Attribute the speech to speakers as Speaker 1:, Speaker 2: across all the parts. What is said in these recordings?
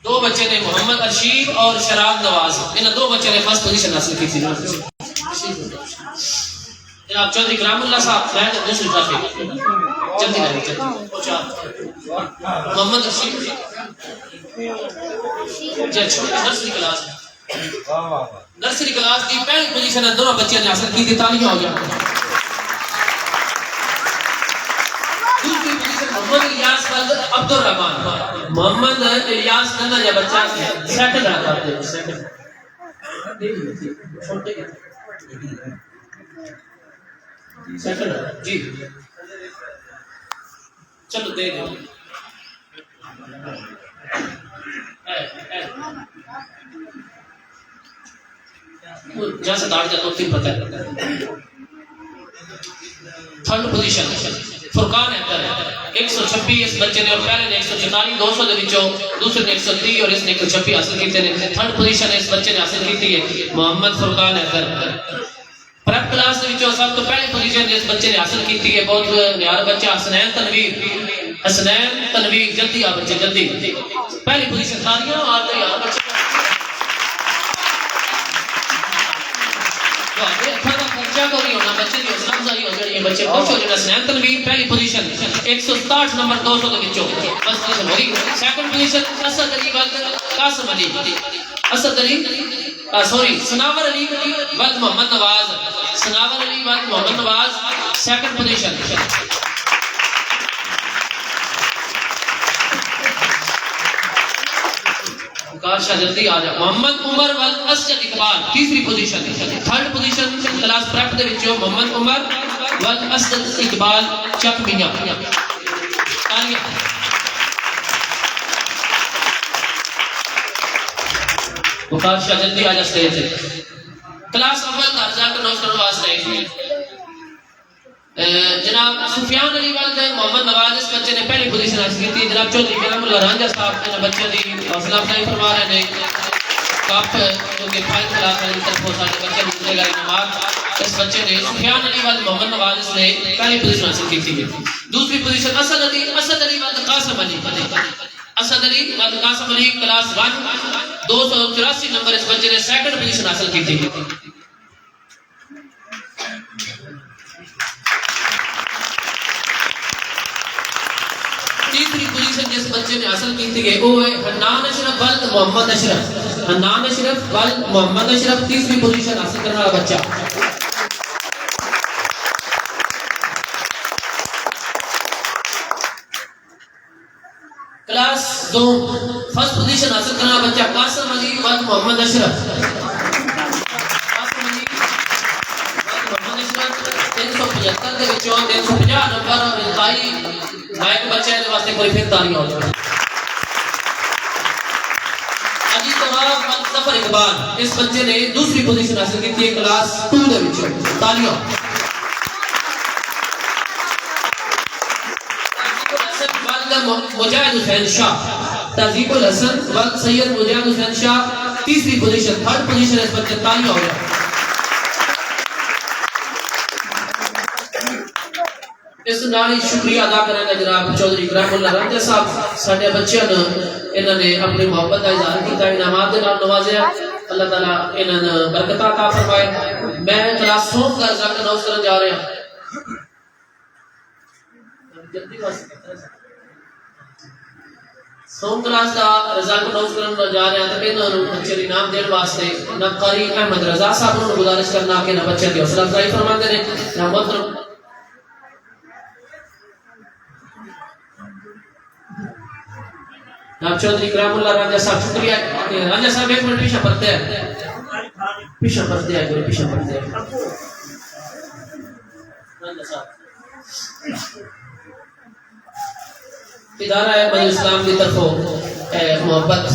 Speaker 1: دو بچے نے محمد ارشید اور شراد نواز، ان دو بچے نے فرسٹ پوزیشن حاصل کی تھی. جناب چودھری کرام اللہ صاحب میں دوسری ٹرافی جلدی لائیں محمد ارشید جی اچھا نرسری کلاس کی پہلی پوزیشن دونوں بچے نے حاصل کی تھی. تالیاں ہو گیا. دوسری پوزیشن محمد الیاس عبد الرحمان. محمد الیاس ننا یا بچہ سیکنڈ آتا ہے. سیکنڈ سیکنڈ جی چلو دے دو. جہاں سے داڑھ جاتا تین پتہ ہے. تھرڈ پوزیشن فرقان احتر 126 اس بچے نے، اور پہلے نے 144 200 دے وچوں دوسرے نے 130 اور اس نے 126 حاصل کیتے نے. تھرڈ پوزیشن اس بچے نے حاصل کیتی ہے محمد فرقان احتر. پریپ کلاس دے وچوں سب تو پہلی پوزیشن اس بچے نے حاصل کیتی ہے بہت نیار بچہ حسنین تنویر جلدی آ بچے جلدی پہلی پوزیشن. تالیاں اور نیار بچے کو نہیں ہونا. بچے کی حوصلہ افزائی ہو جانی ہے. بچے خوش ہو جانا. حسنین تنویر پہلی پوزیشن 167 نمبر 200 کے وچوں بس پوزیشن ہو گئی. سیکنڈ پوزیشن اسد علی ولد قاسم علی. اسد علی سوری سناور علی ولد محمد نواز. سناور علی ولد محمد نواز سیکنڈ پوزیشن. شاہ جلدی آ جا. محمد عمر ولد اسجد اقبال تیسری position. Third position class prep دے وچوں محمد عمر ولد اسجد اقبال چک میاں. تالیاں. وقار شاہ جلدی آ جا سٹیج. کلاس اول درجہ کا نوز کرنے واسطے جناب سفیان علی ولد محمد نواز اس بچے نے پہلی پوزیشن حاصل کی تھی. جناب چودھری کرم اللہ رانجھا صاحب نے بچے دی حوصلہ افزائی فرما رہے ہیں. کپ جو کہ فائنل کلاس والی طرف سارے بچے ملے گا انعامات. اس بچے نے سفیان علی ولد محمد نواز اس نے پہلی پوزیشن حاصل کی تھی. دوسری پوزیشن اسد علی ولد قاسم علی. اسد علی ولد قاسم علی کلاس 1 284 نمبر اس بچے نے سیکنڈ پوزیشن حاصل کی تھی. تیسری پوزیشن جس بچے نے حاصل کی تھی وہ ہے حنان اشرف ولد محمد اشرف. حنان اشرف ولد محمد اشرف تیسری پوزیشن حاصل کرنے والا بچہ. کلاس 2 فرسٹ پوزیشن حاصل کرنے والا بچہ قاسم علی ولد محمد اشرف. قاسم علی ولد محمد اشرف 375 دے وچوں 350 نمبر اور انتہائی لائق بچے دے واسطے کوئی پھر تالیاں ہو جائے. علی طواف ولد ظفر اقبال اس بچے نے دوسری پوزیشن حاصل کی تھی کلاس 2 دے وچوں. تالیاں. مجاہد حسین شاہ. تہذیب الحسن ولد سید مجاہد حسین شاہ تیسری پوزیشن. تھرڈ پوزیشن اس بچے. تالیاں ہو گیا. اس نالی شکریہ ادا کرنا جناب چودھری کرام اللہ رانجھا صاحب ساڈے بچیاں نے انہوں نے اپنی محبت کا اظہار کیا. انعامات کے نال نوازیا. اللہ تعالیٰ انہوں نے برکت عطا فرمائے. میں کلاس 100 کا رزق اناؤنس کرنے جا رہا ہوں. سوم کلاس کا رزق اناؤنس کرنے جا رہے ہیں. تو انہوں نے بچے کے نام دین واسطے نہ قاری احمد رضا صاحب نے گزارش کرنا کہ نہ بچے کی حوصلہ افزائی فرماتے ہیں. نہ محترم جناب چودھری کرام اللہ رانجھا صاحب شکریہ. رانجھا صاحب ایک منٹ پیچھے پڑھتے ہیں. پیچھے پڑھتے ہیں. پیچھے پڑھتے ہیں. رانجھا صاحب ادارہ احمد اسلام کی طرف محبت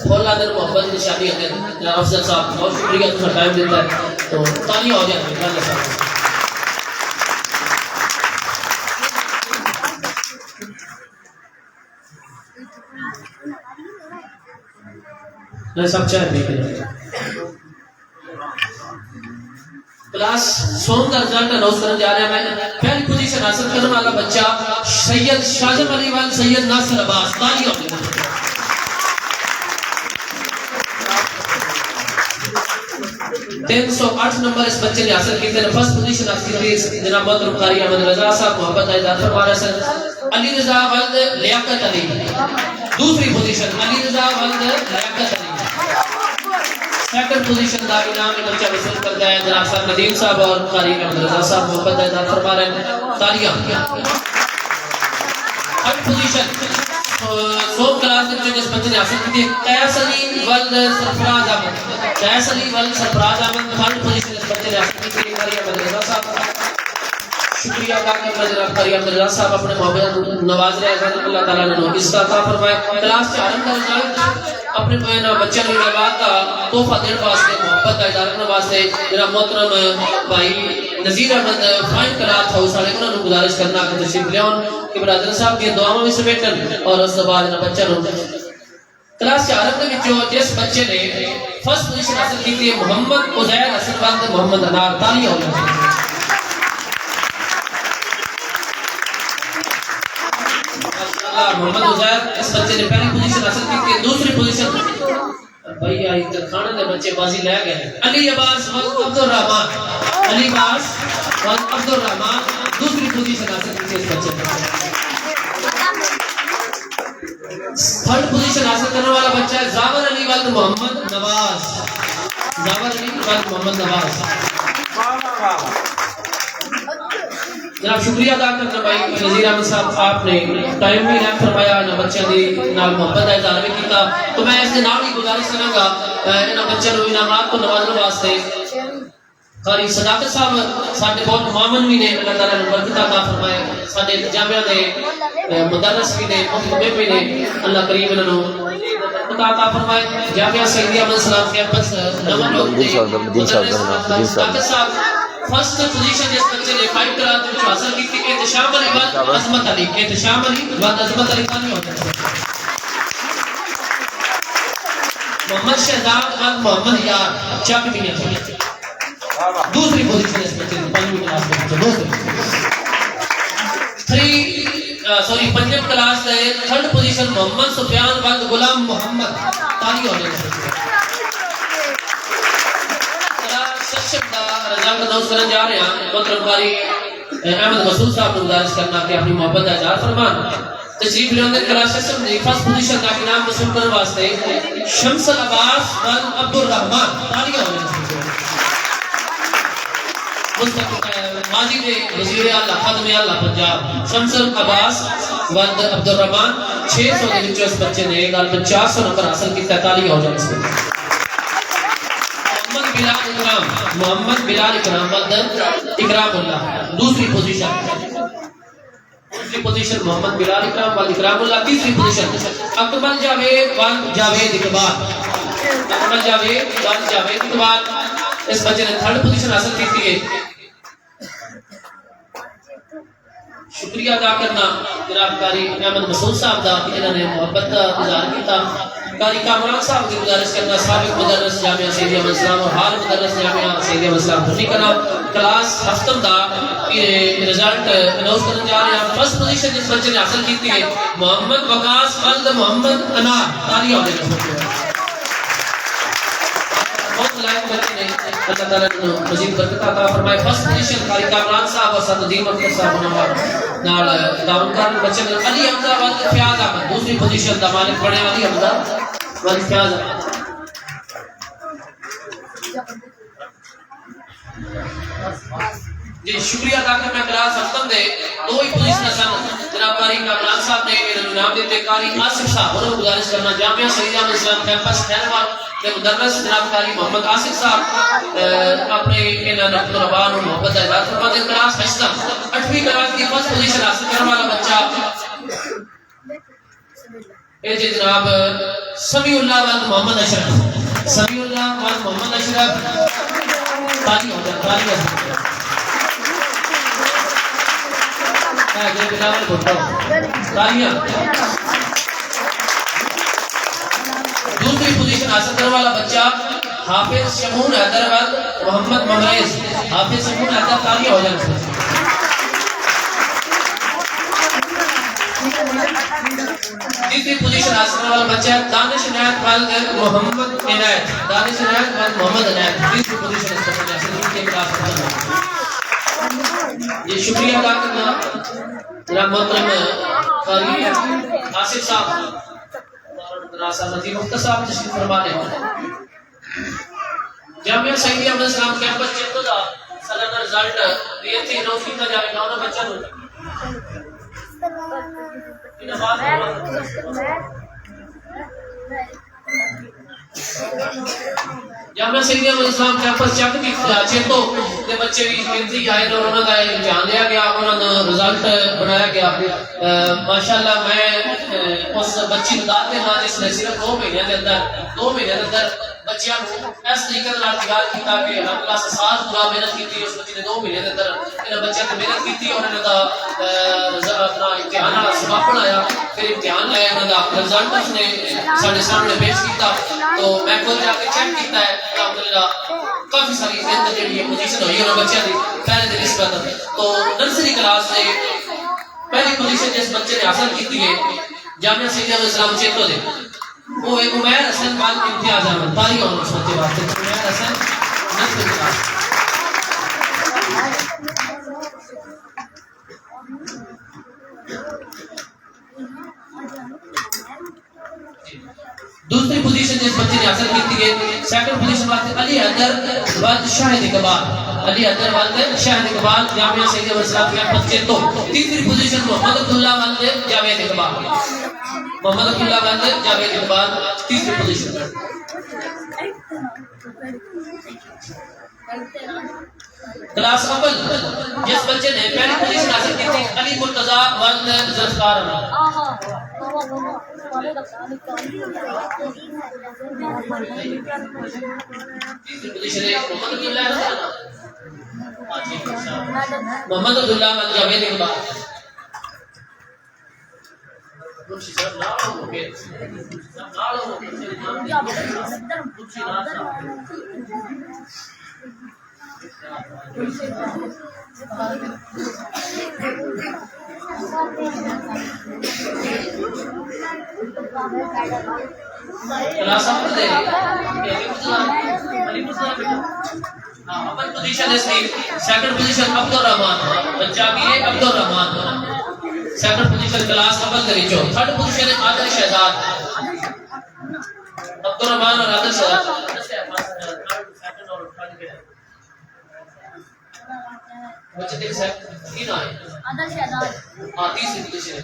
Speaker 1: فولا در محبت کی شادی ہے. جناب افضل صاحب بہت شکریہ تمہیں ٹائم دیتا ہے. تو تالیاں ہو جائیں. رانجھا صاحب سب چاہے کلاس سوم کا رزلٹ اناؤنس کرنے جا رہے ہیں میں پہلی پوزیشن حاصل کرنے والا بچہ سید شاہزم علی وال سید ناصر عباس تالیاں 308 نمبر اس بچے نے حاصل کیے تھے فرسٹ پوزیشن حاصل کی تھی جناب محترم قاری احمد رضا صاحب محمد اعزاز فرما رہے ہیں علی رضا ولد لیاقت علی دوسری پوزیشن علی رضا ولد لیاقت علی سیکنڈ پوزیشن دا انعام بچہ وصول کرتا ہے جناب صاحب ندیم صاحب اور قاری احمد رضا صاحب محمد اعزاز فرما رہے ہیں تالیاں تھرڈ پوزیشن سوم کلاس میں جس بچے نے حاصل کی تھی قیس علی ولد سرفراز احمد قیس علی ولد سرفراز احمد تھرڈ پوزیشن اس بچے نے حاصل کی تھی قاری احمد رضا صاحب شکریہ ادا کرنا جناب قاری احمد رضا صاحب اپنے محبت نواز رہے ہیں اللہ تعالیٰ نے عزت عطا فرمائے کلاس چارم کا رزلٹ اپنے بچے نے روایت کا تحفہ دینے واسطے محبت کا اظہار کرنے واسطے جناب محترم بھائی Nazir Ahmed Fine Class House والے انہوں نے گزارش کرنا کہ تشریف لیاؤں کہ برادر صاحب کی دعاؤں میں سمیٹن اور اس کے بعد بچہ نے کلاس چارم کے وچوں جس بچے نے فرسٹ پوزیشن حاصل کی تھی محمد عزیر حسن ولد محمد انار تالیاں ہو جائیں محمد عزیر اس بچے نے پہلی پوزیشن حاصل کی تھی دوسری پوزیشن بھائی آئی ترخانہ نے بچے بازی لے گئے علی عباس ولد عبد الرحمن علی عباس ولد عبد الرحمن دوسری پوزیشن حاصل کی تھی اس بچے نے تھرڈ پوزیشن حاصل کرنے والا بچہ ہے زاور علی ولد محمد نواز زاور علی ولد محمد نواز جناب شکریہ ادا کرنا بھائی نذیر احمد صاحب آپ نے ٹائم بھی رہا فرمایا نہ بچوں کی نال محبت کا اظہار بھی کیتا تو میں اس کے نال ہی گزارش کروں گا انہاں بچوں کو انعامات کو نوازنے واسطے قاری صداقت صاحب ساڈے بہت معاون بھی نے اللہ تعالیٰ نے برکت عطا فرمائے ساڈے جامعہ دے مدرس بھی نے مخدوم بھی نے اللہ کریم انہاں عطا فرمائے جامعہ سیدی احمد سلام کیمپس نواں لوگ صداقت صاحب فرسٹ پوزیشن جس بچے نے 5 کلاس میں حاصل کی تھی احتشام علی ولد عظمت علی احتشام علی ولد عظمت علی خان ہوتا ہے محمد شہزاد ولد محمد یار چک بھی نہیں دوسری پوزیشن اس بچے نے 5ویں کلاس میں دوسری پنجم کلاس ہے تھرڈ پوزیشن محمد سفیان ولد غلام محمد تالی ہونے کا رضاک اناؤنس کرنے جا رہے ہیں محترم قاری احمد مسعود صاحب نے گزارش کرنا کہ اپنی محبت کا اظہار فرمان تشریف لیاندے کلاس سسٹم نے فرسٹ پوزیشن کا انعام وصول کرنے واسطے شمس العباس ولد عبد الرحمن تالیاں ہونے ماضی کے وزیر اعلیٰ خادم اعلیٰ پنجاب شمس العباس ولد عبد الرحمن 600 کے وچوں اس بچے نے 450 نمبر حاصل کیتا تالیاں ہو جائیں اس میں محمد بلال اکرام ولد اکرام اللہ دوسری پوزیشن محمد بلال اکرام ولد اکرام اللہ تیسری پوزیشن اکمل جاوید ولد جاوید اقبال اکمل جاوید ولد جاوید اقبال اس بچے نے تھرڈ پوزیشن حاصل کی تھی شکریہ ادا کرنا جناب قاری احمد مسعود صاحب دا کہ انہوں نے محبت کا اظہار کیتا قاری کامران صاحب کی گزارش کرنا سابق مدرس جامعہ سیدی احمد اسلام اور حال مدرس جامعہ سیدی احمد اسلام بھرنی کرنا کلاس ہفتم دا رزلٹ اناؤنس کرنے جا رہے ہیں فرسٹ پوزیشن جس بچے نے حاصل کی تھی محمد وقاص ولد محمد انار تالیاں ہونے کا بہت لائق بچے نے اللہ تعالیٰ نے مزید برکت عطا فرمائے فرسٹ پوزیشن قاری کامران صاحب اور سید ندیم اختر صاحب نال تعاون کرنے بچے نے علی حمزہ ولد فیاض احمد دوسری پوزیشن دا مالک بنے علی حمزہ ولد فیاض احمد جی شکریہ ادا کرنا کلاس ہفتم دے دو ہی پوزیشن سن جناب قاری کامران صاحب نے انعام دیتے قاری آصف صاحب انہوں نے گزارش کرنا جامعہ سیدی احمد اسلام کیمپس خیروان کے مدرس جناب قاری محمد آصف صاحب اپنے انہوں ربان و محبت کا اظہار فرماتے کلاس ہشتم 8ویں کلاس کی فرسٹ پوزیشن حاصل کرنے والا بچہ اے جی جناب سمیع اللہ ولد محمد اشرف سمیع اللہ ولد محمد اشرف تالی ہو جائے تالی ہو جائے تالیاں دوسری پوزیشن حاصل کرنے والا بچہ حافظ شمون حیدرآباد محمد ممریز حافظ شمون حیدرآباد تالیاں ہو جائیں. تیسری پوزیشن حاصل کرنے والا بچہ ہے دانش عنایت والد محمد عنایت. دانش عنایت والد محمد عنایت تیسری پوزیشن اس بچے نے حاصل کی. یہ شکریہ ادا کرنا جناب محترم قاری آصف صاحب راستہ نظیر مختار صاحب تشریف فرما رہے ہیں. جامعہ سعیدیہ احمد اسلام کیمپس چتو دا سالانہ رزلٹ ریئتی اناؤنس کیتا جائے گا انہوں بچہ نوں جامعہ سعیدیہ احمد اسلام کیمپس چک کی چتو دے بچے بھی گنتی آئے اور انہوں کا امتحان لیا گیا انہوں نے رزلٹ بنایا گیا. ماشاءاللہ میں اس بچی بتا دینا جس نے صرف 2 مہینے کے اندر بچیاں اس طریقے سے تیار کیتا کہ اللہ سے سال پورا محنت کی. اس بچی نے 2 مہینے کے اندر انہوں بچیاں نے محنت کی اور انہوں کا اپنا امتحان سماپن آیا. پھر امتحان آیا انہوں کا رزلٹ اس نے سارے سامنے پیش کیتا تو میں خود جا کے چیک کیتا ہے الحمدللہ کافی ساری بہتر جڑی پوزیشن ہوئی انہوں بچیاں دی پہلے دے نسبت. تو نرسری کلاس سے پہلی پوزیشن جس بچے نے حاصل کی ہے جامعہ سعیدیہ احمد اسلام چیتو دے وہ ایک عمیر حسن بال امتیاز احمد تاریخ اور اس بچے واسطے عمیر حسن نرسری کلاس. دوسری پوزیشن جس بچے نے حاصل کی ہے سیکنڈ پوزیشن واسطے علی حیدر والد شاہد اقبال. علی حیدر والد شاہد اقبال جامعہ سعیدیہ احمد اسلام کیمپس چتو. تیسری پوزیشن محمد عبداللہ والد جاوید اقبال. محمد عبداللہ والد جاوید اقبال تیسری پوزیشن پر. کلاس اول جس بچے نے پہلی پوزیشن حاصل کی تھی علی مرتضی والد ذوالفقار احمد. تیسری پوزیشن ہے محمد عبداللہ والد جاوید اقبال. اول پوزیشن ہے سیکنڈ پوزیشن عبد الرحمان بچہ بھی ہے عبد الرحمان سیکنڈ پوزیشن کلاس اول دے وچوں. تھرڈ پوزیشن ہے عادل شہزاد عبد الرحمان اور عادل شہزاد. بچے دیکھ سکتے تین آئے عادل شہزاد ہاں تیسری پوزیشن ہے.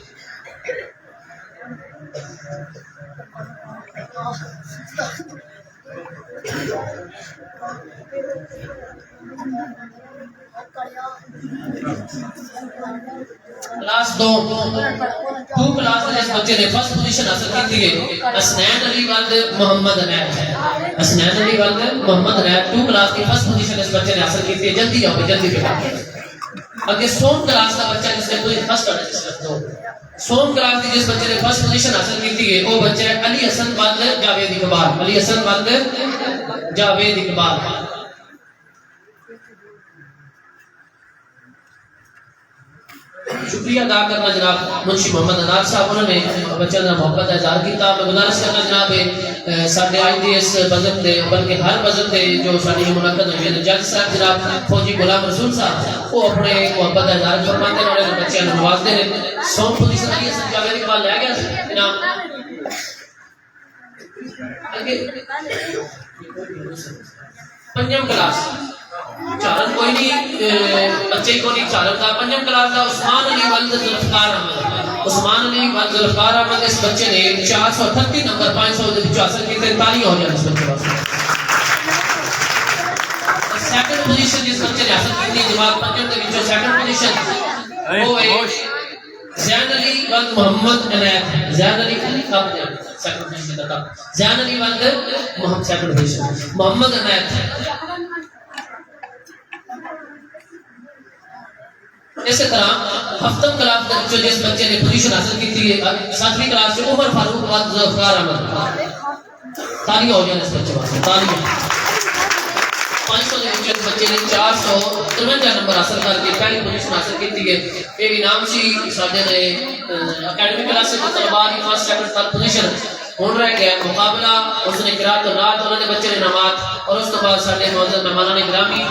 Speaker 1: کلاس 2 کلاس میں اس بچے نے فرسٹ پوزیشن حاصل کی تھی حسنین علی والد محمد عنایت. حسنین علی والد محمد عنایت 2 کلاس کی فرسٹ پوزیشن اس بچے نے حاصل کی تھی. جلدی آؤ جلدی پہ اگے سوم کلاس کا بچہ جس نے پوری فرسٹ آرڈر جس وقت سوم کلاس کی جس بچے نے فرسٹ پوزیشن حاصل کی تھی وہ بچہ ہے علی حسن والد جاوید اقبال. علی حسن والد جاوید اقبال. شکریہ ادا کرنا جناب منشی محمد انار صاحب انہوں نے بچوں کا محبت کا اظہار کیا. میں گزارش کرنا جناب ساڈے آج دی اس بزم دے بلکہ ہر بزم دے جو ساری منعقد ہوئی ہے جج صاحب جناب فوجی غلام رسول صاحب وہ اپنے محبت کا اظہار فرماتے ہیں اور بچوں کو نوازتے ہیں. سو پوزیشن علی حسن جاوید اقبال لے گیا جناب. پنجم کلاس چارت کوئی نہیں بچے کو نہیں چارت کا. پنجم کلاس کا عثمان علی والد ذوالفقار احمد. عثمان علی والد ذوالفقار احمد اس بچے نے 438 نمبر 500 دے وچ حاصل کیتے. تالیاں ہو جائیں اس بچے واسطے. سیکنڈ پوزیشن جس بچے نے حاصل کی جماعت پنجم دے وچ سیکنڈ پوزیشن وہ ہے زین علی والد محمد عنایت. زین علی کب سیکنڈ پوزیشن تھا. زین علی والد محمد سیکنڈ پوزیشن محمد عنایت. اسی طرح ہفتم کلاس جو جس بچے نے پوزیشن حاصل کی تھی 7ویں کلاس سے عمر فاروق والد ذوالفقار احمد. تالیاں ہو جائیں اس بچے واسطے. تالیاں 500 ਦੇ ਵਿੱਚ ਬੱਚੇ ਨੇ 453 ਨੰਬਰ ਹਾਸਲ ਕਰਕੇ ਪਹਿਲੀ ਪੋਜੀਸ਼ਨ ਹਾਸਲ ਕੀਤੀ ਹੈ। ਇਹ ਇਨਾਮ ਸੀ ਸਾਡੇ ਨੇ ਅਕੈਡਮਿਕ ਕਲਾਸ ਦੇ ਤਲਬਾ ਦੀ ਫਸਟ ਸੈਕੰਡ ਥਰਡ ਪੋਜੀਸ਼ਨ ਹੁਣ ਰਹਿ ਗਿਆ ਮੁਕਾਬਲਾ ਉਸਨੇ ਕਿਰਾਤ ਨਾਤ ਉਹਨਾਂ ਦੇ ਬੱਚੇ ਨੇ ਨਮਾਤ ਔਰ ਉਸ ਤੋਂ ਬਾਅਦ ਸਾਡੇ ਮੌਜੂਦ ਮਹਿਮਾਨਾਂ ਨੇ ਗ੍ਰਾਮੀ